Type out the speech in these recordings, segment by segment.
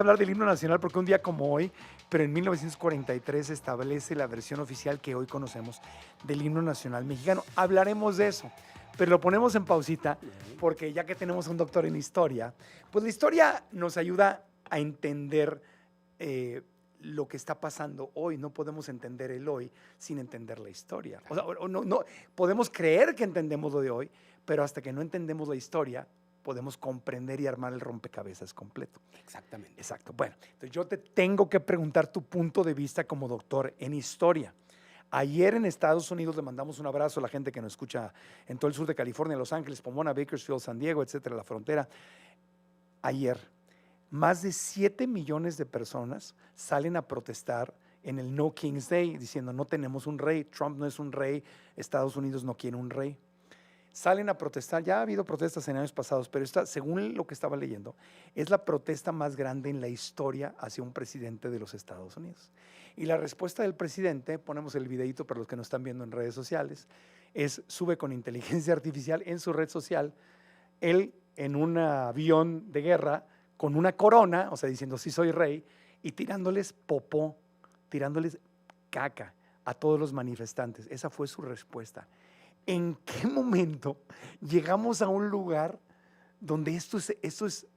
Hablar del himno nacional porque un día como hoy, pero en 1943 se establece la versión oficial que hoy conocemos del himno nacional mexicano. Hablaremos de eso, pero lo ponemos en pausita porque ya que tenemos un doctor en historia, pues la historia nos ayuda a entender lo que está pasando hoy. No podemos entender el hoy sin entender la historia. O sea, no, podemos creer que entendemos lo de hoy, pero hasta que no entendemos la historia, podemos comprender y armar el rompecabezas completo. Exactamente. Exacto. Bueno, entonces yo te tengo que preguntar tu punto de vista como doctor en historia. Ayer en Estados Unidos le mandamos un abrazo a la gente que nos escucha en todo el sur de California, Los Ángeles, Pomona, Bakersfield, San Diego, etcétera, la frontera. Ayer, más de 7 millones de personas salen a protestar en el No King's Day, diciendo no tenemos un rey, Trump no es un rey, Estados Unidos no quiere un rey. Salen a protestar, ya ha habido protestas en años pasados, pero esta, según lo que estaba leyendo, es la protesta más grande en la historia hacia un presidente de los Estados Unidos. Y la respuesta del presidente, ponemos el videito para los que nos están viendo en redes sociales, es sube con inteligencia artificial en su red social, él en un avión de guerra con una corona, o sea, diciendo sí soy rey, y tirándoles popó, tirándoles caca a todos los manifestantes. Esa fue su respuesta. ¿En qué momento llegamos a un lugar donde esto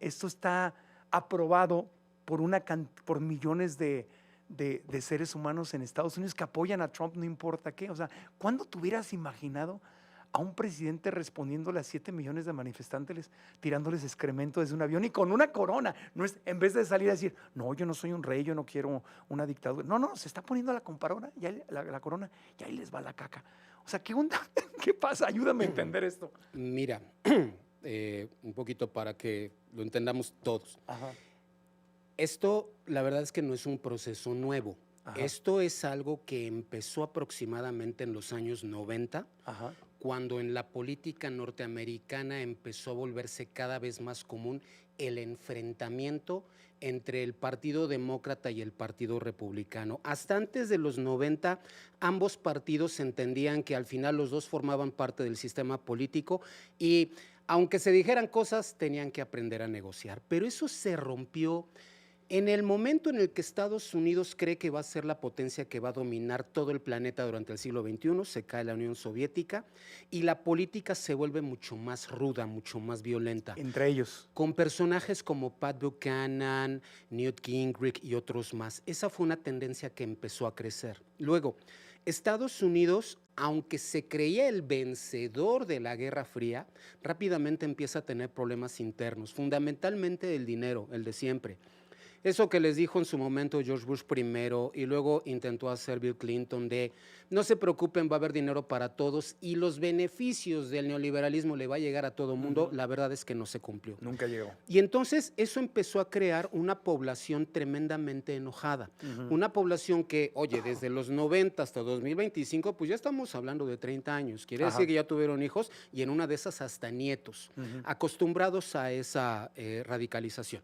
está aprobado por millones de seres humanos en Estados Unidos que apoyan a Trump, no importa qué? O sea, ¿cuándo te hubieras imaginado a un presidente respondiéndole a 7 millones de manifestantes, tirándoles excremento desde un avión y con una corona? No es, en vez de salir a decir, no, yo no soy un rey, yo no quiero una dictadura. No, se está poniendo la corona, la corona, y ahí les va la caca. O sea, ¿qué onda? ¿Qué pasa? Ayúdame a entender esto. Mira, un poquito para que lo entendamos todos. Ajá. Esto, la verdad es que no es un proceso nuevo. Ajá. Esto es algo que empezó aproximadamente en los años 90, Ajá. cuando en la política norteamericana empezó a volverse cada vez más común el enfrentamiento entre el Partido Demócrata y el Partido Republicano. Hasta antes de los 90, ambos partidos entendían que al final los dos formaban parte del sistema político y aunque se dijeran cosas, tenían que aprender a negociar. Pero eso se rompió en el momento en el que Estados Unidos cree que va a ser la potencia que va a dominar todo el planeta durante el siglo XXI, se cae la Unión Soviética y la política se vuelve mucho más ruda, mucho más violenta. Entre ellos. Con personajes como Pat Buchanan, Newt Gingrich y otros más. Esa fue una tendencia que empezó a crecer. Luego, Estados Unidos, aunque se creía el vencedor de la Guerra Fría, rápidamente empieza a tener problemas internos, fundamentalmente el dinero, el de siempre. Eso que les dijo en su momento George Bush primero y luego intentó hacer Bill Clinton de no se preocupen, va a haber dinero para todos y los beneficios del neoliberalismo le va a llegar a todo el mundo, la verdad es que no se cumplió. Nunca llegó. Y entonces eso empezó a crear una población tremendamente enojada, una población que, oye, desde los 90 hasta 2025, pues ya estamos hablando de 30 años, quiere decir que ya tuvieron hijos y en una de esas hasta nietos, acostumbrados a esa radicalización.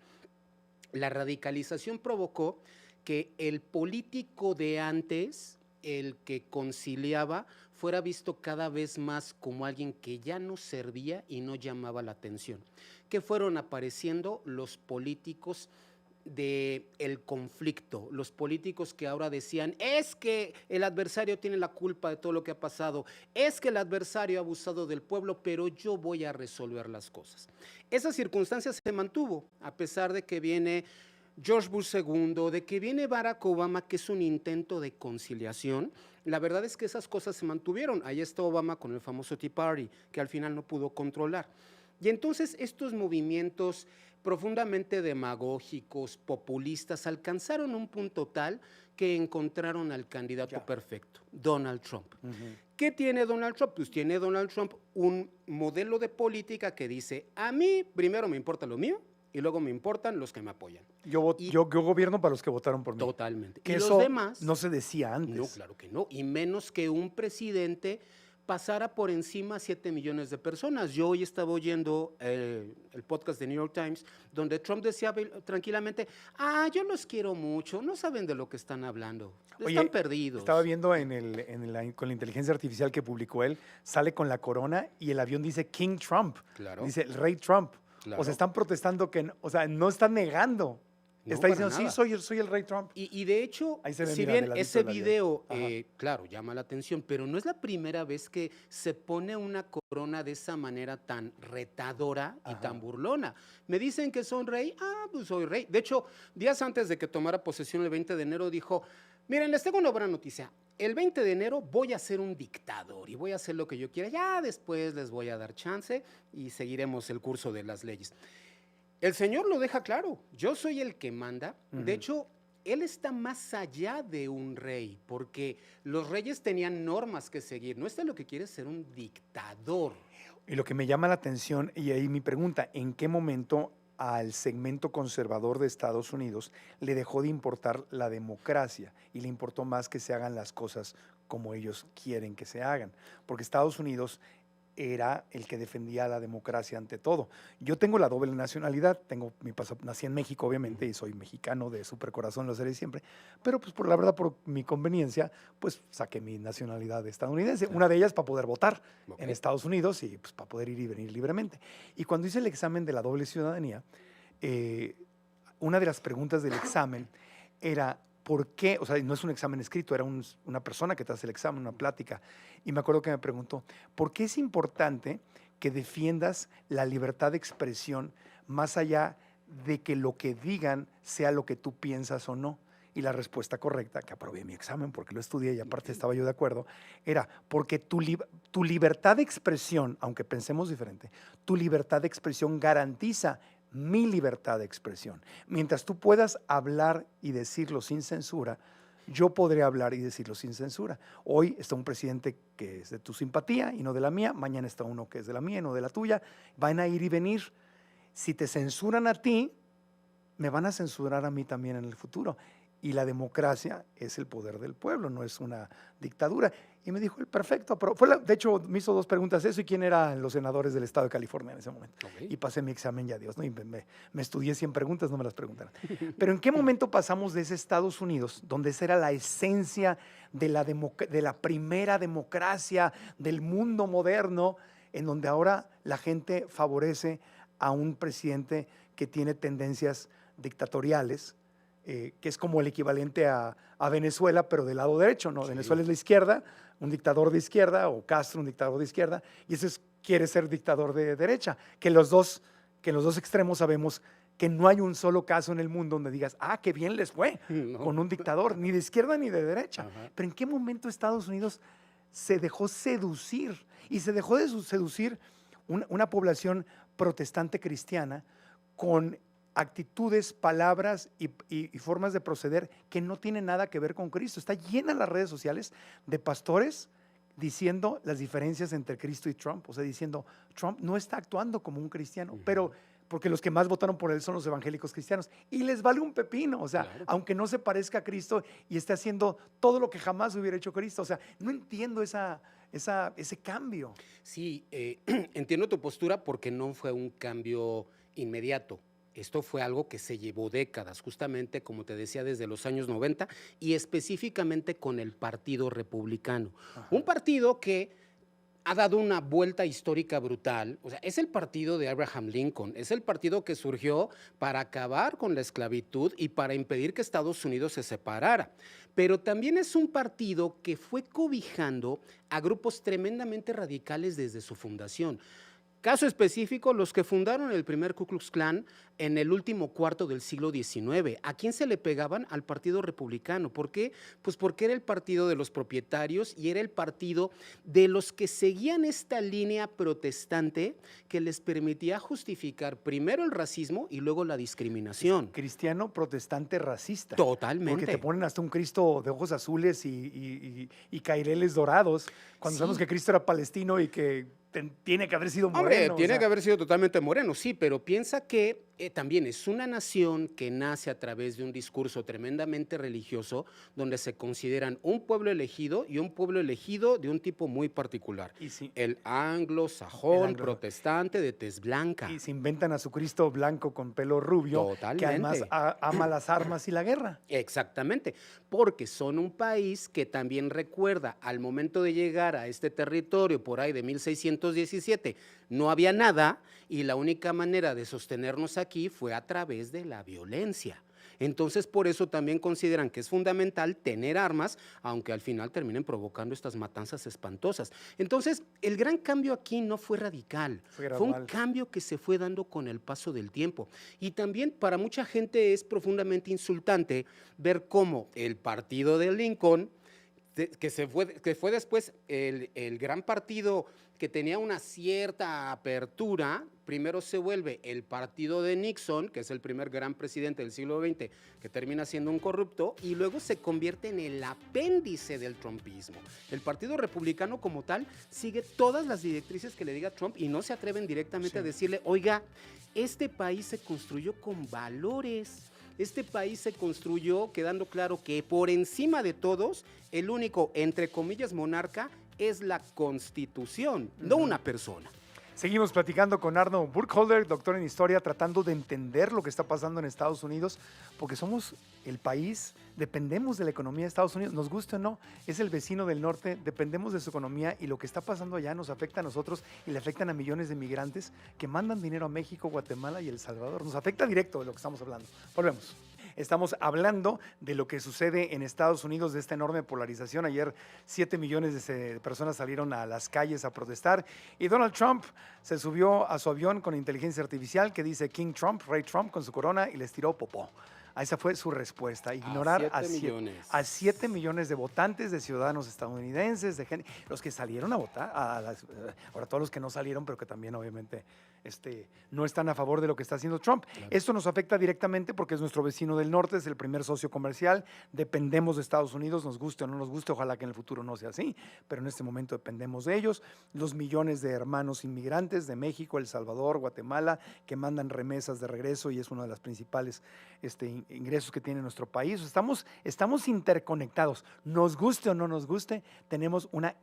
La radicalización provocó que el político de antes, el que conciliaba, fuera visto cada vez más como alguien que ya no servía y no llamaba la atención. Que fueron apareciendo los políticos del conflicto, los políticos que ahora decían, es que el adversario tiene la culpa de todo lo que ha pasado, es que el adversario ha abusado del pueblo, pero yo voy a resolver las cosas. Esa circunstancia se mantuvo, a pesar de que viene George Bush II, de que viene Barack Obama, que es un intento de conciliación. La verdad es que esas cosas se mantuvieron. Ahí está Obama con el famoso Tea Party, que al final no pudo controlar. Y entonces estos movimientos profundamente demagógicos, populistas, alcanzaron un punto tal que encontraron al candidato perfecto, Donald Trump. ¿Qué tiene Donald Trump? Pues tiene Donald Trump un modelo de política que dice, a mí primero me importa lo mío y luego me importan los que me apoyan. Yo gobierno para los que votaron por mí. Totalmente. Que y eso los demás, no se decía antes. No, claro que no. Y menos que un presidente pasara por encima a 7 millones de personas. Yo hoy estaba oyendo el podcast de New York Times, donde Trump decía tranquilamente, yo los quiero mucho, no saben de lo que están hablando, están perdidos. Estaba viendo con la inteligencia artificial que publicó él, sale con la corona y el avión dice King Trump, Claro. dice el rey Trump. Claro. O sea, están protestando o sea, no están negando No, Está para diciendo, sí, nada. soy el rey Trump. Y de hecho, Ahí se ve, si mira, de bien ladito ese el avión. video, Ajá. claro, llama la atención, pero no es la primera vez que se pone una corona de esa manera tan retadora y Ajá. tan burlona. Me dicen que son rey, pues soy rey. De hecho, días antes de que tomara posesión el 20 de enero dijo, miren, les tengo una buena noticia. El 20 de enero voy a ser un dictador y voy a hacer lo que yo quiera. Ya después les voy a dar chance y seguiremos el curso de las leyes. El Señor lo deja claro, yo soy el que manda. De hecho, Él está más allá de un rey, porque los reyes tenían normas que seguir. No está lo que quiere ser un dictador. Y lo que me llama la atención, y ahí mi pregunta, ¿en qué momento al segmento conservador de Estados Unidos le dejó de importar la democracia y le importó más que se hagan las cosas como ellos quieren que se hagan? Porque Estados Unidos era el que defendía la democracia ante todo. Yo tengo la doble nacionalidad, nací en México obviamente y soy mexicano de supercorazón, lo seré siempre, pero pues por la verdad, por mi conveniencia, pues saqué mi nacionalidad estadounidense, una de ellas para poder votar en Estados Unidos y pues para poder ir y venir libremente. Y cuando hice el examen de la doble ciudadanía, una de las preguntas del examen era, ¿por qué? O sea, no es un examen escrito, era una persona que te hace el examen, una plática. Y me acuerdo que me preguntó, ¿por qué es importante que defiendas la libertad de expresión más allá de que lo que digan sea lo que tú piensas o no? Y la respuesta correcta, que aprobé mi examen porque lo estudié y aparte estaba yo de acuerdo, era porque tu libertad de expresión, aunque pensemos diferente, tu libertad de expresión garantiza mi libertad de expresión. Mientras tú puedas hablar y decirlo sin censura, yo podré hablar y decirlo sin censura. Hoy está un presidente que es de tu simpatía y no de la mía, mañana está uno que es de la mía y no de la tuya, van a ir y venir. Si te censuran a ti, me van a censurar a mí también en el futuro. Y la democracia es el poder del pueblo, no es una dictadura. Y me dijo, perfecto, pero de hecho me hizo 2 preguntas eso y quién eran los senadores del estado de California en ese momento. Y pasé mi examen ya, Dios, ¿no? Y me estudié 100 preguntas, no me las preguntaron. Pero ¿en qué momento pasamos de ese Estados Unidos, donde esa era la esencia de la primera democracia del mundo moderno, en donde ahora la gente favorece a un presidente que tiene tendencias dictatoriales, que es como el equivalente a Venezuela, pero del lado derecho, ¿no? Sí. Venezuela es la izquierda, un dictador de izquierda, o Castro, un dictador de izquierda, y ese quiere ser dictador de derecha, que en los dos extremos sabemos que no hay un solo caso en el mundo donde digas, qué bien les fue con un dictador, ni de izquierda ni de derecha. Ajá. Pero ¿en qué momento Estados Unidos se dejó seducir? Y se dejó de seducir una población protestante cristiana con actitudes, palabras y formas de proceder que no tienen nada que ver con Cristo. Está llena las redes sociales de pastores diciendo las diferencias entre Cristo y Trump, o sea, diciendo, Trump no está actuando como un cristiano, pero porque los que más votaron por él son los evangélicos cristianos, y les vale un pepino, o sea, aunque no se parezca a Cristo y esté haciendo todo lo que jamás hubiera hecho Cristo, o sea, no entiendo ese cambio. Sí, entiendo tu postura porque no fue un cambio inmediato. Esto fue algo que se llevó décadas, justamente, como te decía, desde los años 90 y específicamente con el Partido Republicano. Ajá. Un partido que ha dado una vuelta histórica brutal. O sea, es el partido de Abraham Lincoln, es el partido que surgió para acabar con la esclavitud y para impedir que Estados Unidos se separara. Pero también es un partido que fue cobijando a grupos tremendamente radicales desde su fundación. Caso específico, los que fundaron el primer Ku Klux Klan en el último cuarto del siglo XIX. ¿A quién se le pegaban? Al Partido Republicano. ¿Por qué? Pues porque era el partido de los propietarios y era el partido de los que seguían esta línea protestante que les permitía justificar primero el racismo y luego la discriminación. Cristiano protestante racista. Totalmente. Porque te ponen hasta un Cristo de ojos azules y caireles dorados, cuando sabemos que Cristo era palestino y que tiene que haber sido moreno. Tiene que haber sido totalmente moreno, sí, pero piensa que también es una nación que nace a través de un discurso tremendamente religioso donde se consideran un pueblo elegido y un pueblo elegido de un tipo muy particular. El anglosajón protestante de tez blanca. Y se inventan a su Cristo blanco con pelo rubio, que además ama las armas y la guerra. Exactamente, porque son un país que también recuerda al momento de llegar a este territorio por ahí de 1617, no había nada y la única manera de sostenernos aquí fue a través de la violencia. Entonces, por eso también consideran que es fundamental tener armas, aunque al final terminen provocando estas matanzas espantosas. Entonces, el gran cambio aquí no fue radical, fue un cambio que se fue dando con el paso del tiempo. Y también para mucha gente es profundamente insultante ver cómo el partido de Lincoln, que fue después el gran partido que tenía una cierta apertura, primero se vuelve el partido de Nixon, que es el primer gran presidente del siglo XX, que termina siendo un corrupto, y luego se convierte en el apéndice del trumpismo. El Partido Republicano como tal sigue todas las directrices que le diga Trump y no se atreven directamente a decirle, oiga, este país se construyó con valores. Este país se construyó quedando claro que por encima de todos, el único, entre comillas, monarca es la Constitución, no una persona. Seguimos platicando con Arno Burkholder, doctor en historia, tratando de entender lo que está pasando en Estados Unidos, porque somos el país, dependemos de la economía de Estados Unidos, nos guste o no, es el vecino del norte, dependemos de su economía y lo que está pasando allá nos afecta a nosotros y le afectan a millones de migrantes que mandan dinero a México, Guatemala y El Salvador. Nos afecta directo de lo que estamos hablando. Volvemos. Estamos hablando de lo que sucede en Estados Unidos, de esta enorme polarización. Ayer 7 millones de personas salieron a las calles a protestar y Donald Trump se subió a su avión con inteligencia artificial que dice King Trump, Rey Trump, con su corona y les tiró popó. Esa fue su respuesta, ignorar a 7 millones de votantes, de ciudadanos estadounidenses, de gente, los que salieron a votar, ahora todos los que no salieron, pero que también obviamente no están a favor de lo que está haciendo Trump. Claro. Esto nos afecta directamente porque es nuestro vecino del norte, es el primer socio comercial, dependemos de Estados Unidos, nos guste o no nos guste, ojalá que en el futuro no sea así, pero en este momento dependemos de ellos. Los millones de hermanos inmigrantes de México, El Salvador, Guatemala, que mandan remesas de regreso y es uno de los principales ingresos que tiene nuestro país. Estamos interconectados, nos guste o no nos guste, tenemos una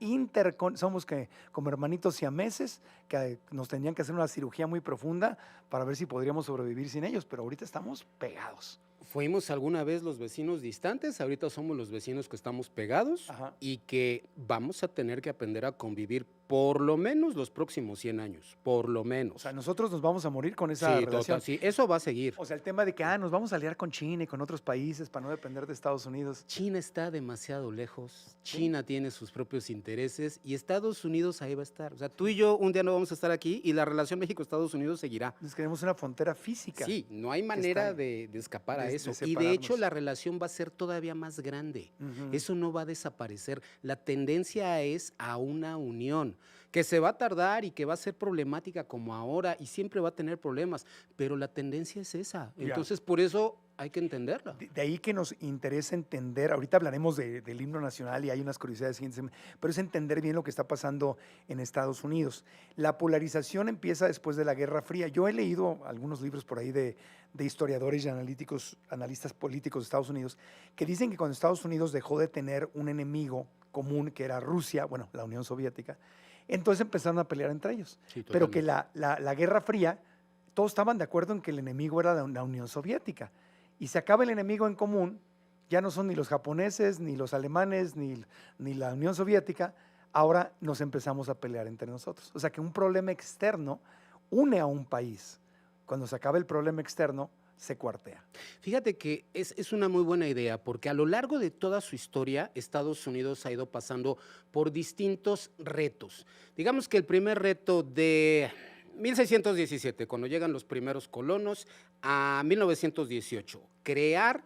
somos como hermanitos siameses que nos tendrían que hacer una cirugía muy profunda para ver si podríamos sobrevivir sin ellos, pero ahorita estamos pegados. Fuimos alguna vez los vecinos distantes, ahorita somos los vecinos que estamos pegados. Ajá. Y que vamos a tener que aprender a convivir por lo menos los próximos 100 años, por lo menos. O sea, nosotros nos vamos a morir con esa relación. Total, sí, eso va a seguir. O sea, el tema de que nos vamos a aliar con China y con otros países para no depender de Estados Unidos. China está demasiado lejos, China tiene sus propios intereses y Estados Unidos ahí va a estar. O sea, tú y yo un día no vamos a estar aquí y la relación México-Estados Unidos seguirá. Nos queremos una frontera física. Sí, no hay manera de escapar a eso. Y de hecho la relación va a ser todavía más grande. Eso no va a desaparecer. La tendencia es a una unión que se va a tardar y que va a ser problemática como ahora y siempre va a tener problemas, pero la tendencia es esa. Entonces, por eso hay que entenderla. De ahí que nos interesa entender, ahorita hablaremos del himno nacional y hay unas curiosidades, pero es entender bien lo que está pasando en Estados Unidos. La polarización empieza después de la Guerra Fría. Yo he leído algunos libros por ahí de historiadores y analistas políticos de Estados Unidos, que dicen que cuando Estados Unidos dejó de tener un enemigo común, que era Rusia, bueno, la Unión Soviética, entonces empezaron a pelear entre ellos. Sí, pero que la Guerra Fría, todos estaban de acuerdo en que el enemigo era la Unión Soviética. Y se acaba el enemigo en común, ya no son ni los japoneses, ni los alemanes, ni la Unión Soviética, ahora nos empezamos a pelear entre nosotros. O sea que un problema externo une a un país. Cuando se acaba el problema externo, se cuartea. Fíjate que es una muy buena idea, porque a lo largo de toda su historia, Estados Unidos ha ido pasando por distintos retos. Digamos que el primer reto de 1617, cuando llegan los primeros colonos, a 1918, crear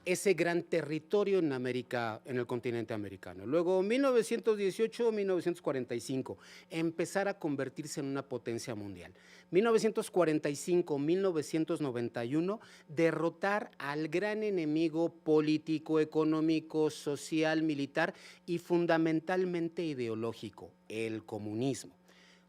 ese gran territorio en América, en el continente americano. Luego, 1918-1945, empezar a convertirse en una potencia mundial. 1945-1991, derrotar al gran enemigo político, económico, social, militar y fundamentalmente ideológico, el comunismo.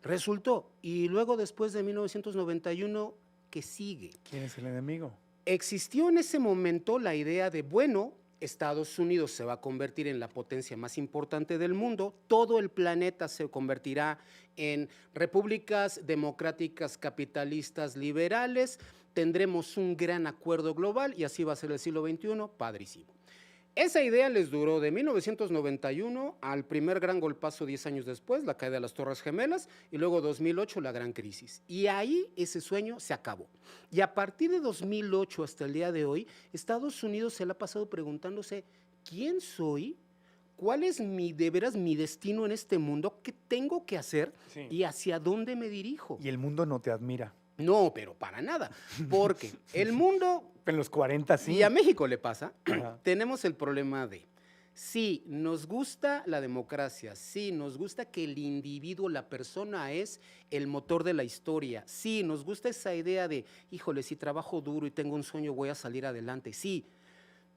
Resultó, y luego después de 1991, ¿qué sigue? ¿Quién es el enemigo? Existió en ese momento la idea de, bueno, Estados Unidos se va a convertir en la potencia más importante del mundo, todo el planeta se convertirá en repúblicas democráticas, capitalistas, liberales, tendremos un gran acuerdo global y así va a ser el siglo XXI, padrísimo. Esa idea les duró de 1991 al primer gran golpazo 10 años después, la caída de las Torres Gemelas, y luego 2008 la gran crisis. Y ahí ese sueño se acabó. Y a partir de 2008 hasta el día de hoy, Estados Unidos se le ha pasado preguntándose, ¿quién soy? ¿Cuál es de veras mi destino en este mundo? ¿Qué tengo que hacer? Sí. ¿Y hacia dónde me dirijo? Y el mundo no te admira. No, pero para nada, porque el mundo, En los 40 sí. y a México le pasa, Ajá. tenemos el problema de, sí, nos gusta la democracia, sí, nos gusta que el individuo, la persona es el motor de la historia, sí, nos gusta esa idea de, híjole, si trabajo duro y tengo un sueño voy a salir adelante, sí.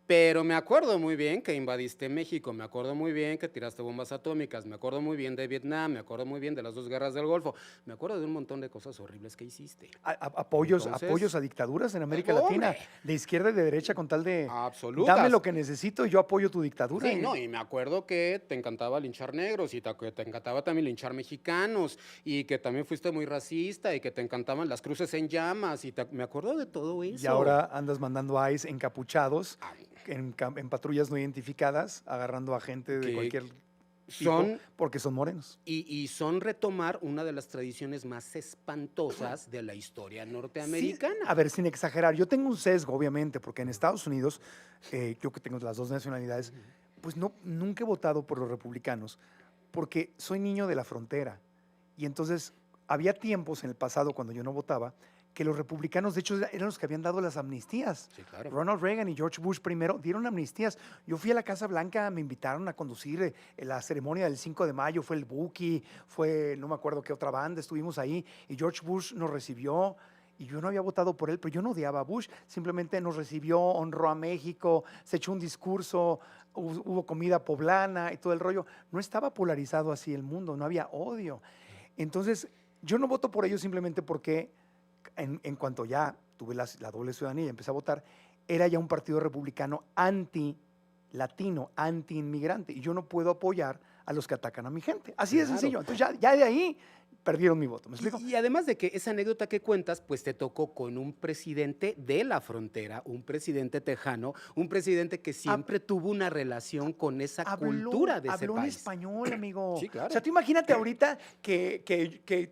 Pero me acuerdo muy bien que invadiste México, me acuerdo muy bien que tiraste bombas atómicas, me acuerdo muy bien de Vietnam, me acuerdo muy bien de las 2 guerras del Golfo, me acuerdo de un montón de cosas horribles que hiciste. Apoyos, Entonces, apoyos a dictaduras en América ¡hombre! Latina, de izquierda y de derecha, con tal de Absolutas. dame lo que necesito y yo apoyo tu dictadura. Sí, no, y me acuerdo que te encantaba linchar negros y que te encantaba también linchar mexicanos y que también fuiste muy racista y que te encantaban las cruces en llamas y me acuerdo de todo eso. Y ahora andas mandando a ICE encapuchados Ay, en patrullas no identificadas, agarrando a gente de Que cualquier tipo, son porque son morenos. y son retomar una de las tradiciones más espantosas de la historia norteamericana. Sí, a ver, sin exagerar, yo tengo un sesgo, obviamente, porque en Estados Unidos, yo que tengo las 2 nacionalidades, pues no, nunca he votado por los republicanos, porque soy niño de la frontera. Y entonces había tiempos en el pasado, cuando yo no votaba, que los republicanos, de hecho, eran los que habían dado las amnistías. Sí, claro. Ronald Reagan y George Bush primero dieron amnistías. Yo fui a la Casa Blanca, me invitaron a conducir la ceremonia del 5 de mayo, fue el Buki, fue no me acuerdo qué otra banda, estuvimos ahí y George Bush nos recibió. Y yo no había votado por él, pero yo no odiaba a Bush, simplemente nos recibió, honró a México, se echó un discurso, hubo comida poblana y todo el rollo. No estaba polarizado así el mundo, no había odio. Entonces, yo no voto por ellos simplemente porque en cuanto ya tuve la doble ciudadanía y empecé a votar, era ya un partido republicano anti-latino, anti-inmigrante. Y yo no puedo apoyar a los que atacan a mi gente. Así de Claro. sencillo. Entonces ya de ahí perdieron mi voto. ¿Me explico? Y además de que esa anécdota que cuentas, pues te tocó con un presidente de la frontera, un presidente tejano, un presidente que siempre tuvo una relación con esa cultura de ese habló en país. español, amigo. Sí, claro. O sea, tú imagínate ahorita que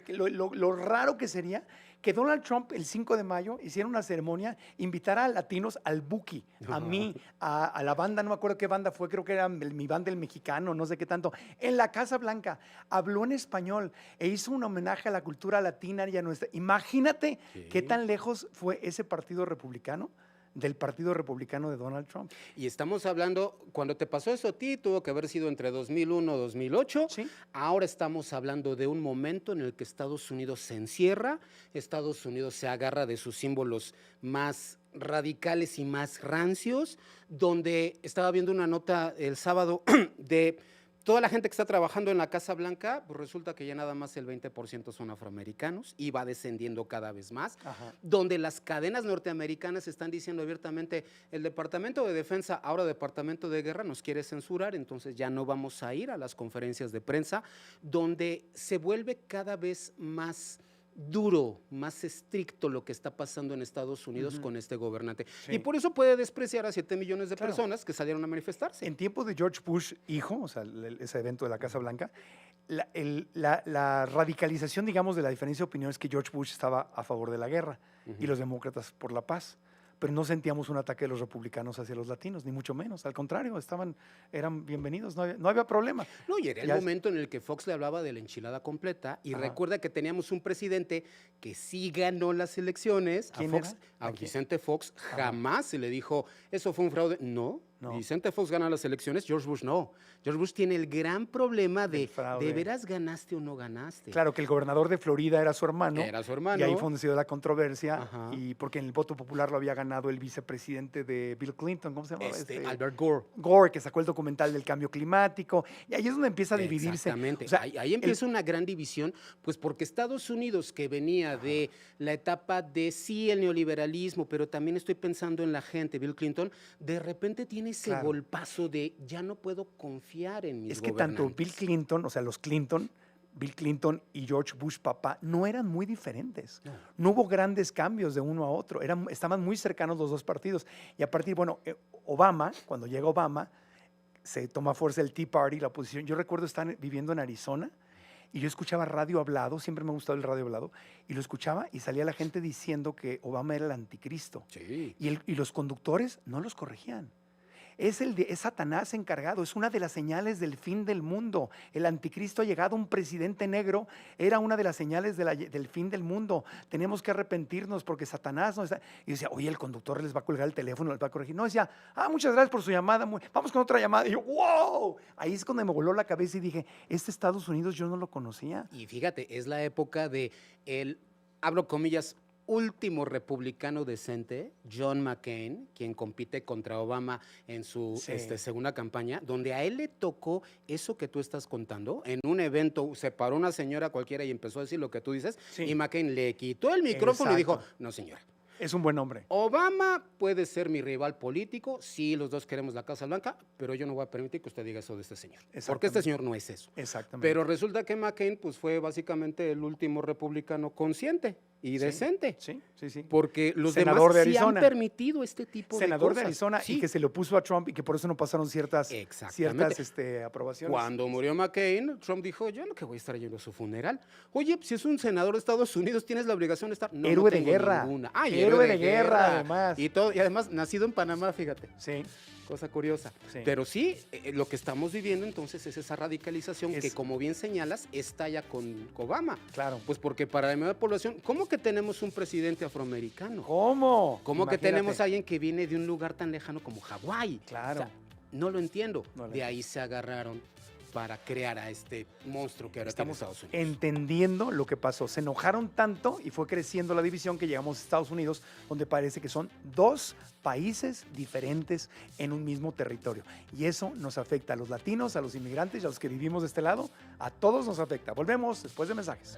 lo raro que sería que Donald Trump el 5 de mayo hiciera una ceremonia, invitara a latinos al Buki, a mí, a la banda, no me acuerdo qué banda fue, creo que era mi banda el mexicano, no sé qué tanto, en la Casa Blanca, habló en español e hizo un homenaje a la cultura latina y a nuestra. Imagínate qué tan lejos fue ese partido republicano del Partido Republicano de Donald Trump. Y estamos hablando, cuando te pasó eso a ti, tuvo que haber sido entre 2001 y 2008. Sí. Ahora estamos hablando de un momento en el que Estados Unidos se encierra, Estados Unidos se agarra de sus símbolos más radicales y más rancios, donde estaba viendo una nota el sábado de toda la gente que está trabajando en la Casa Blanca, pues resulta que ya nada más el 20% son afroamericanos y va descendiendo cada vez más, Ajá. donde las cadenas norteamericanas están diciendo abiertamente, el Departamento de Defensa, ahora Departamento de Guerra, nos quiere censurar, entonces ya no vamos a ir a las conferencias de prensa, donde se vuelve cada vez más duro, más estricto lo que está pasando en Estados Unidos con este gobernante. Sí. Y por eso puede despreciar a 7 millones de Claro. personas que salieron a manifestarse. En tiempos de George Bush, hijo, o sea, ese evento de la Casa Blanca, la radicalización, digamos, de la diferencia de opinión es que George Bush estaba a favor de la guerra y los demócratas por la paz. Pero no sentíamos un ataque de los republicanos hacia los latinos, ni mucho menos. Al contrario, eran bienvenidos, no había problema. No, y era el Ya momento en el que Fox le hablaba de la enchilada completa y Ajá. recuerda que teníamos un presidente que sí ganó las elecciones. ¿Quién a Fox, era? a ¿A quién? Vicente Fox jamás se le dijo, eso fue un fraude. No, No. Vicente Fox gana las elecciones, George Bush no. George Bush tiene el gran problema Del de, fraude. ¿de veras ganaste o no ganaste? Claro que el gobernador de Florida era su hermano. Era su hermano. Y ahí fue donde se dio la controversia. Ajá. Y porque en el voto popular lo había ganado el vicepresidente de Bill Clinton, ¿cómo se llamaba? Albert Gore. Gore, que sacó el documental del cambio climático. Y ahí es donde empieza a dividirse. Exactamente. O sea, ahí empieza una gran división, pues porque Estados Unidos, que venía de la etapa de sí el neoliberalismo, pero también estoy pensando en la gente, Bill Clinton, de repente tiene ese Claro. golpazo de ya no puedo confiar en mis es que tanto gobernantes. Bill Clinton, o sea, los Clinton, Bill Clinton y George Bush papá no eran muy diferentes. No hubo grandes cambios de uno a otro. Estaban muy cercanos los dos partidos. Y a partir, bueno, Obama, cuando llega Obama, se toma fuerza el Tea Party, la oposición. Yo recuerdo estar viviendo en Arizona y yo escuchaba radio hablado, siempre me ha gustado el radio hablado, y lo escuchaba y salía la gente diciendo que Obama era el anticristo. Sí. Y los conductores no los corregían. Es Satanás encargado, es una de las señales del fin del mundo. El anticristo ha llegado, un presidente negro, era una de las señales del fin del mundo. Tenemos que arrepentirnos porque Satanás no está. Y decía, oye, el conductor les va a colgar el teléfono, les va a corregir. No, decía, muchas gracias por su llamada, vamos con otra llamada. Y yo, wow, ahí es cuando me voló la cabeza y dije, Estados Unidos yo no lo conocía. Y fíjate, es la época de el, abro comillas, último republicano decente, John McCain, quien compite contra Obama en su segunda campaña, donde a él le tocó eso que tú estás contando. En un evento se paró una señora cualquiera y empezó a decir lo que tú dices, y McCain le quitó el micrófono y dijo, no señora. Es un buen hombre. Obama puede ser mi rival político, sí, los dos queremos la Casa Blanca, pero yo no voy a permitir que usted diga eso de este señor, porque este señor no es eso. Exactamente. Pero resulta que McCain pues, fue básicamente el último republicano consciente y decente. Sí. Porque los senador demás de sí han Arizona. permitido este tipo de cosas. Senador de Arizona sí. y que se le opuso a Trump y que por eso no pasaron ciertas aprobaciones. Cuando murió McCain, Trump dijo, yo no que voy a estar yendo a su funeral. Oye, pues, si es un senador de Estados Unidos, tienes la obligación de estar. No, héroe no de guerra. Héroe de guerra, además. Y además, nacido en Panamá, fíjate. Sí. Cosa curiosa. Sí. Pero sí, lo que estamos viviendo entonces es esa radicalización que, como bien señalas, estalla con Obama. Claro. Pues porque para la mayoría de la población, ¿cómo que tenemos un presidente afroamericano? ¿Cómo? ¿Cómo que tenemos a alguien que viene de un lugar tan lejano como Hawái? Claro. O sea, no lo entiendo. No lo de ahí se agarraron para crear a este monstruo que ahora estamos tiene Estados Unidos. entendiendo lo que pasó. Se enojaron tanto y fue creciendo la división que llegamos a Estados Unidos, donde parece que son dos países diferentes en un mismo territorio. Y eso nos afecta a los latinos, a los inmigrantes y a los que vivimos de este lado. A todos nos afecta. Volvemos después de mensajes.